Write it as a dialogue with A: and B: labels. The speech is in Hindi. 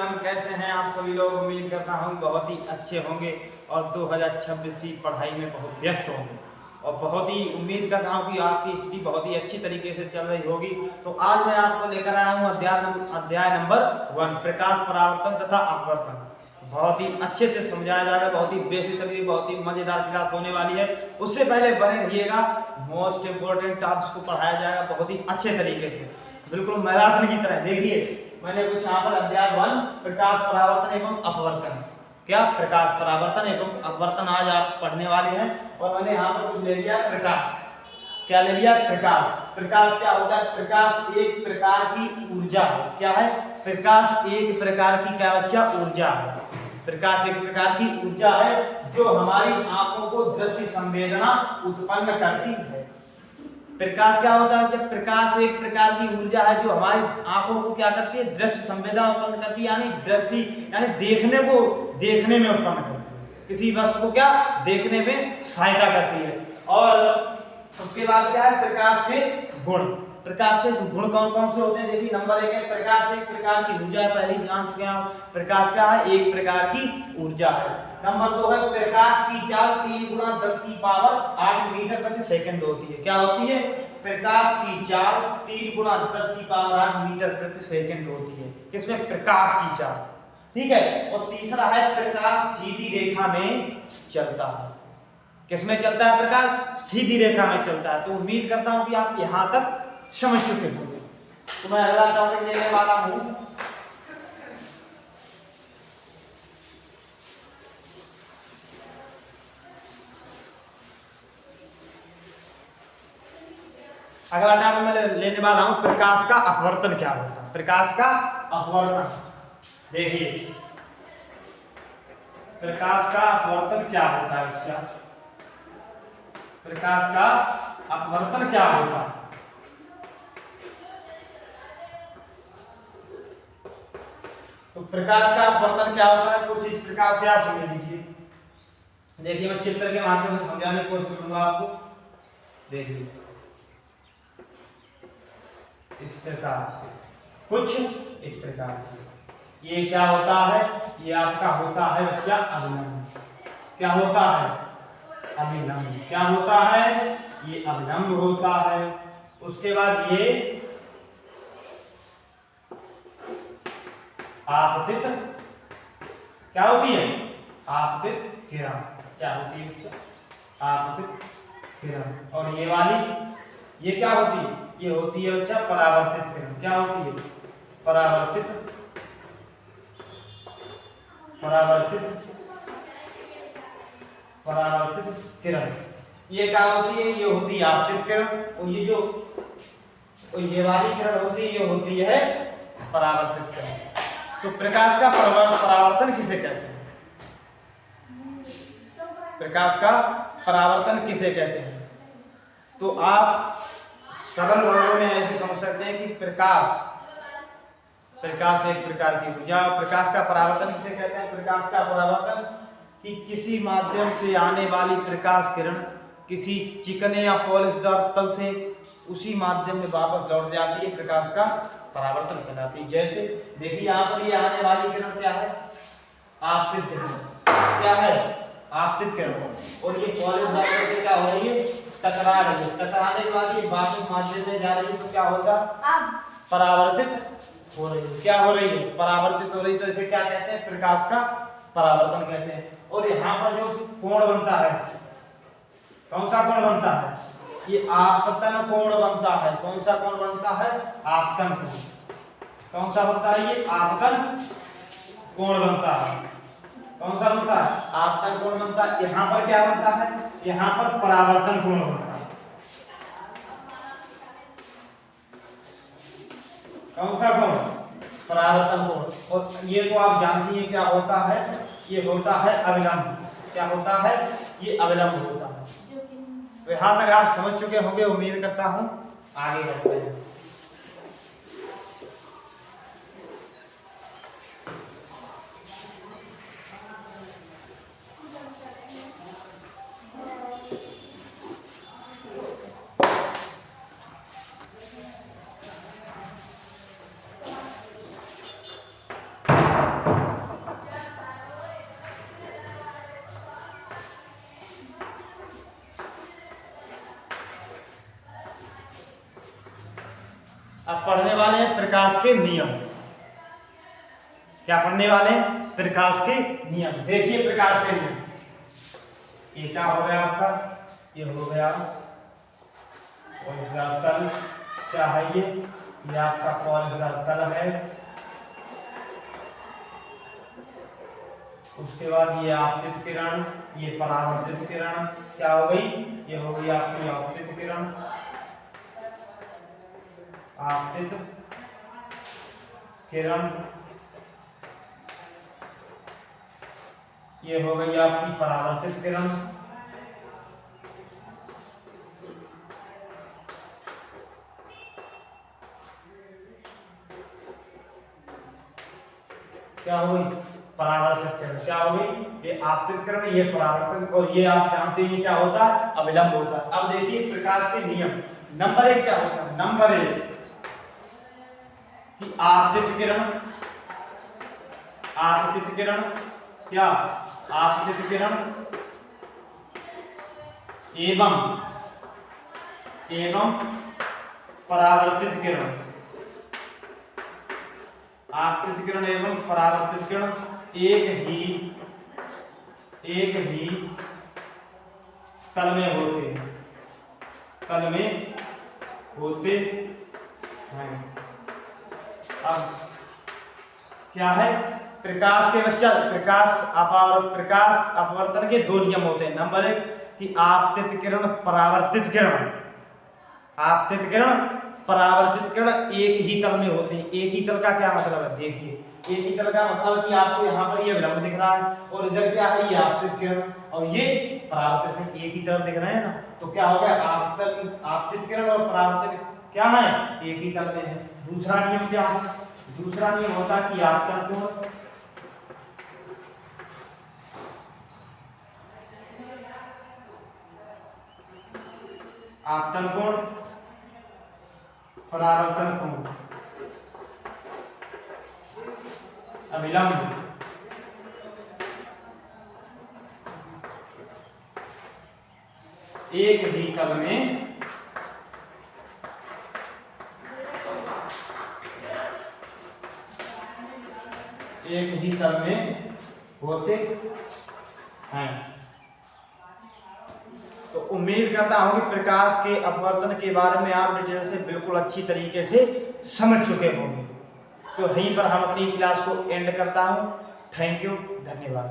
A: एवरीवन, कैसे हैं आप सभी लोग। उम्मीद करता हूँ बहुत ही अच्छे होंगे और 2026 की पढ़ाई में बहुत व्यस्त होंगे और बहुत ही उम्मीद करता हूँ कि आपकी स्टडी बहुत ही अच्छी तरीके से चल रही होगी। तो आज मैं आपको लेकर आया हूँ अध्याय नंबर 1, प्रकाश परावर्तन तथा अपवर्तन। बहुत ही अच्छे से समझाया जाएगा, बहुत ही बेसिक तरीके, बहुत ही मजेदार क्लास होने वाली है। उससे पहले बने रहिएगा, मोस्ट इम्पोर्टेंट टॉपिक्स को पढ़ाया जाएगा बहुत ही अच्छे तरीके से, बिल्कुल मैराथन की तरह। देखिए मैंने कुछ यहाँ पर अध्याय 1 प्रकाश परावर्तन एवं अपवर्तन, क्या प्रकाश परावर्तन एवं अपवर्तन आज आप पढ़ने वाले हैं। और मैंने यहाँ पर कुछ ले लिया प्रकाश। क्या ले लिया? प्रकाश। प्रकाश क्या होता है? प्रकाश एक प्रकार की ऊर्जा है। क्या है? प्रकाश एक प्रकार की क्या बच्चा? ऊर्जा है। प्रकाश एक प्रकार की ऊर्जा है जो हमारी आंखों को दृष्टि संवेदना उत्पन्न करती है। प्रकाश क्या होता है? जब प्रकाश एक प्रकार की ऊर्जा है जो हमारी आंखों को क्या करती है? दृष्टि संवेदना उत्पन्न करती है, यानी दृष्टि यानी देखने में उत्पन्न करती है। किसी वस्तु को क्या देखने में सहायता करती है। और उसके बाद क्या है? प्रकाश के गुण। प्रकाश के गुण कौन कौन से होते हैं? देखिए नंबर 1 है प्रकाश एक प्रकार की ऊर्जा है। पहली जान चुके हैं प्रकाश क्या है? एक प्रकार की ऊर्जा है। नंबर 2 है प्रकाश की चाल 3 × 10⁸ मीटर प्रति सेकंड होती है। क्या होती है? प्रकाश की चाल 3 × 10⁸ मीटर प्रति सेकंड होती है। किसमें? प्रकाश की चाल। ठीक है। और तीसरा है प्रकाश सीधी रेखा में चलता है। किसमें चलता है? प्रकाश सीधी रेखा में चलता है। तो उम्मीद करता हूं कि आप यहां तक समझ चुके होंगे। तो मैं अगला टॉपिक लेने वाला हूं अगला टॉपिक मैं लेने वाला हूं प्रकाश का अपवर्तन क्या होता है। प्रकाश का अपवर्तन। देखिए प्रकाश का अपवर्तन क्या होता है बच्चा? प्रकाश का अपवर्तन क्या होता है? तो प्रकाश का अपवर्तन क्या होता है कुछ इस प्रकार से आप समझ लीजिए। देखिए मैं चित्र के माध्यम से समझाने की कोशिश करूंगा आपको। देखिए इस प्रकार से, कुछ इस प्रकार से ये क्या होता है? ये आपका होता है बच्चा अभिलंब। क्या होता है? अभिलंब। क्या होता है? ये अभिलंब होता है। उसके बाद ये आपतित क्या होती है? आपतित किरण। क्या होती है बच्चा? आपतित किरण। और ये वाली ये क्या होती है? ये होती है बच्चा परावर्तित किरण। क्या होती है? परावर्तित किरण। ये क्या होती है? ये होती है आपतित किरण। और ये वाली किरण होती है, ये होती है परावर्तित किरण। तो प्रकाश का परावर्तन किसे कहते हैं? प्रकाश का परावर्तन किसे कहते हैं? तो आप सरल वर्गों में ऐसे समझ सकते हैं कि प्रकाश एक प्रकार की ऊर्जा। प्रकाश का परावर्तन किसे कहते हैं? प्रकाश का परावर्तन कि किसी माध्यम से आने वाली प्रकाश किरण किसी चिकने या पॉलिशदार तल से उसी माध्यम में वापस लौट जाती है, प्रकाश का परावर्तन कहलाती है। जैसे देखिए यहाँ पर ये आने वाली किरण क्या है? आपतित किरण। क्या है? आपतित किरण। और ये पॉलिशदार तल से क्या हो रही है? टकरा रही है। टकराने के बाद ये वापस माध्यम में जा रही है, तो क्या होगा? परावर्तित हो रही है। क्या हो रही है? परावर्तित हो रही। तो इसे क्या कहते हैं? प्रकाश का परावर्तन कहते हैं। और यहाँ पर जो कोण बनता है, कौन सा कोण बनता है? ये आपतन कोण बनता है। कौन सा कोण बनता है? आपतन कोण। कौन सा बनता है? ये आपतन कोण बनता है। कौन सा बनता है? आपतन कोण बनता है। यहाँ पर क्या बनता है? यहाँ पर परावर्तन कोण बनता है। कौन सा कोण? परावर्तन कोण। और ये तो आप जानती हैं क्या होता है? ये होता है अविलंब। क्या होता है? ये अविलंब होता है। तो यहाँ तक आप समझ चुके होंगे, उम्मीद करता हूँ। आगे बढ़ते हैं। प्रकाश के नियम। क्या पढ़ने वाले हैं? प्रकाश के नियम। देखिए प्रकाश के नियम, ये क्या हो गया आपका, ये हो गया पॉलीग्राफ तल। क्या है ये आपका पॉलीग्राफ तल है। उसके बाद ये आपतित किरण, ये परावर्तित किरण। क्या हो गई? ये हो गई आपकी आपतित किरण, आपतित किरण। ये हो गई आपकी परावर्तित किरण। क्या हो गई? परावर्तित किरण। क्या हो गई? ये आपतित किरण, ये परावर्तित, और ये आप जानते हैं क्या होता है? अविलंब होता है। अब देखिए प्रकाश के नियम। नंबर 1 क्या होता है? नंबर 1 कि आपतित किरण, आपतित किरण, क्या आपतित किरण एवं परावर्तित किरण, आपतित किरण एवं परावर्तित किरण एक ही तल में होते हैं, तल में होते हैं। अब क्या है? प्रकाश के बच्चा, प्रकाश अपवर्तन के 2 नियम होते हैं। नंबर 1 कि आपतित किरण परावर्तित किरण, आपतित किरण परावर्तित किरण एक ही तल में होते हैं। एक ही तल का क्या मतलब है? देखिए एक ही तल का मतलब कि आपको यहाँ पर ये विलंब दिख रहा है और इधर क्या है? ये आपतित किरण और ये परावर्तित किरण एक ही तरफ दिख रहे हैं ना, तो क्या हो गया? आपतित किरण और परावर्तित क्या है? एक ही तल में है। दूसरा नियम क्या है? दूसरा नियम होता है कि आपतन कोण, आपतन कोण, परावर्तन कोण, अविलंब। एक ही तल में होते हैं। तो उम्मीद करता हूं कि प्रकाश के अपवर्तन के बारे में आप डिटेल से बिल्कुल अच्छी तरीके से समझ चुके होंगे। तो यहीं पर हम अपनी क्लास को एंड करता हूं। थैंक यू, धन्यवाद।